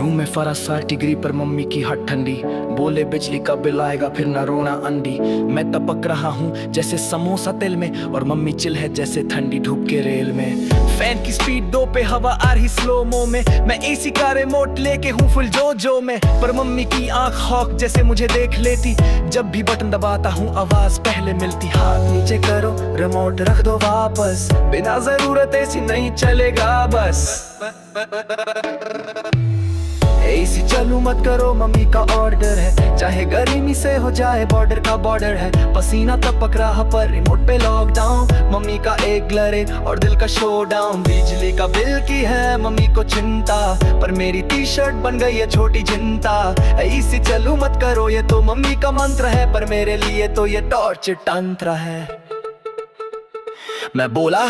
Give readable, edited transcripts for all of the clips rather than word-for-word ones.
Room में फरा 60 degree पर मम्मी की हट ठंडी। बोले बिजली का बिल आएगा फिर ना रोना अंडी। मैं टपक रहा हूँ जैसे समोसा तेल में, और मम्मी चिल है जैसे ठंडी धूप के रेल में। फैन की स्पीड 2 पे हवा आ रही स्लो मो में। मैं एसी का रिमोट लेके हूँ फुल जो में, पर मम्मी की आंख हॉक जैसे मुझे देख लेती। जब भी बटन दबाता हूँ आवाज पहले मिलती, हाथ नीचे करो रिमोट रख दो वापस, बिना जरूरत एसी नहीं चलेगा बस। एसी चालू मत करो मम्मी का ऑर्डर है, चाहे गर्मी से हो जाए बॉर्डर का बॉर्डर है। पसीना टपक रहा पर रिमोट पे लॉकडाउन, मम्मी का एक ग्लरे और दिल का शो डाउन। बिजली का बिल की है मम्मी को चिंता, पर मेरी टी शर्ट बन गई है छोटी चिंता। एसी चालू मत करो ये तो मम्मी का मंत्र है, पर मेरे लिए तो ये टॉर्चर तंत्र है। मैं बोला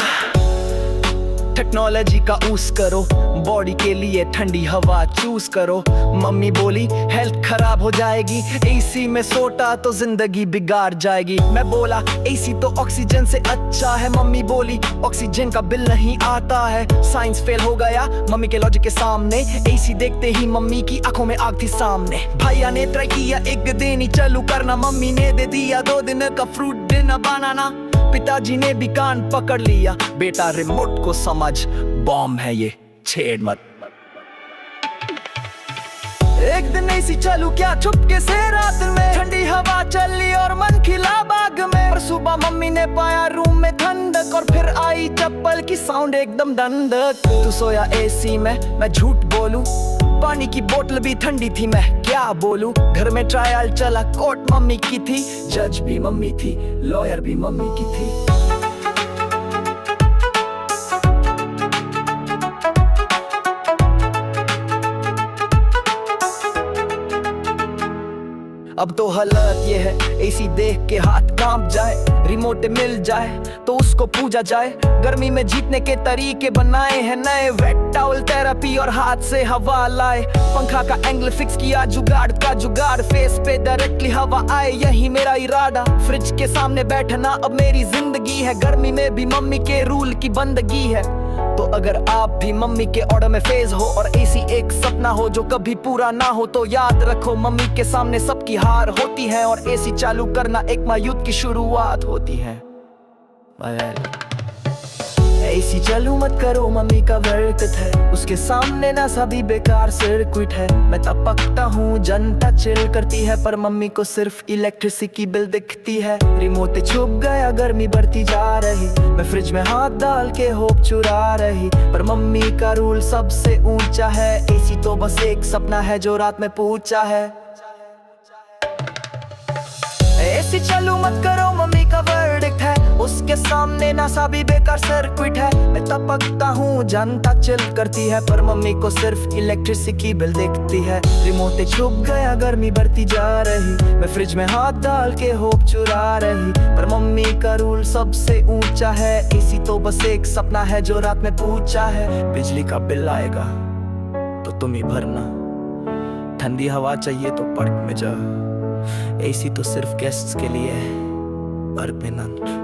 टेक्नोलॉजी का यूज करो, बॉडी के लिए ठंडी हवा चूज करो। मम्मी बोली हेल्थ खराब हो जाएगी, एसी में सोटा तो जिंदगी बिगाड़ जाएगी। मैं बोला एसी तो ऑक्सीजन से अच्छा है, मम्मी बोली ऑक्सीजन का बिल नहीं आता है। साइंस फेल हो गया मम्मी के लॉजिक के सामने, एसी देखते ही मम्मी की आंखों में आग थी सामने। भैया ने ट्राई किया एक दिन ही चालू करना, मम्मी ने दे दिया 2 दिन का फ्रूट डिनर बनाना। पिताजी ने भी कान पकड़ लिया, बेटा रिमोट को समझ बॉम्ब है ये, छेड़ मत। एक दिन एसी चालू क्या चुपके से रात में, ठंडी हवा चली और मन खिला बाग में। पर सुबह मम्मी ने पाया रूम में ठंडक, और फिर आई चप्पल की साउंड एकदम दंडक। तू सोया एसी में, मैं झूठ बोलूं, पानी की बोतल भी ठंडी थी, मैं क्या बोलूं। घर में ट्रायल चला, कोर्ट मम्मी की थी, जज भी मम्मी थी, लॉयर भी मम्मी की थी। अब तो हालत ये है एसी देख के हाथ कांप जाए, रिमोट मिल जाए तो उसको पूजा जाए। गर्मी में जीतने के तरीके बनाए हैं नए, वेट टॉवल थेरेपी और हाथ से हवा लाए। पंखा का एंगल फिक्स किया जुगाड़ का जुगाड़, फेस पे डायरेक्टली हवा आए यही मेरा इरादा। फ्रिज के सामने बैठना अब मेरी जिंदगी है, गर्मी में भी मम्मी के रूल की बंदगी है। तो अगर आप भी मम्मी के ऑर्डर में फेज हो और एसी एक सपना हो जो कभी पूरा ना हो, तो याद रखो मम्मी के सामने सबकी हार होती है, और एसी चालू करना एक महायुद्ध की शुरुआत होती है। एसी चालू मत करो मम्मी का वर्क है, उसके सामने ना सभी बेकार सर्किट है। मैं टपकता हूँ जनता चिल करती है, पर मम्मी को सिर्फ इलेक्ट्रिसिटी बिल दिखती है। रिमोट छुप गया गर्मी बढ़ती जा रही, मैं फ्रिज में हाथ डाल के होप चुरा रही। पर मम्मी का रूल सबसे ऊंचा है, एसी तो बस एक सपना है जो रात में पूछा है। एसी चालू मत करो मम्मी का वर्डिक्ट है, उसके सामने ना सभी बेकार सर्किट है। मैं टपकता हूँ जनता चिल करती है, पर मम्मी को सिर्फ इलेक्ट्रिसिटी बिल दिखती है। रिमोट छुप गया गर्मी बढ़ती जा रही, मैं फ्रिज में हाथ डाल के होप चुरा रही। पर मम्मी का रूल सबसे ऊंचा है, एसी तो बस एक सपना है जो रात में पूछा है। बिजली का बिल आएगा तो तुम ही भरना, ठंडी हवा चाहिए तो पार्क में जा। एसी तो सिर्फ गेस्ट्स के लिए है, पर पे नन।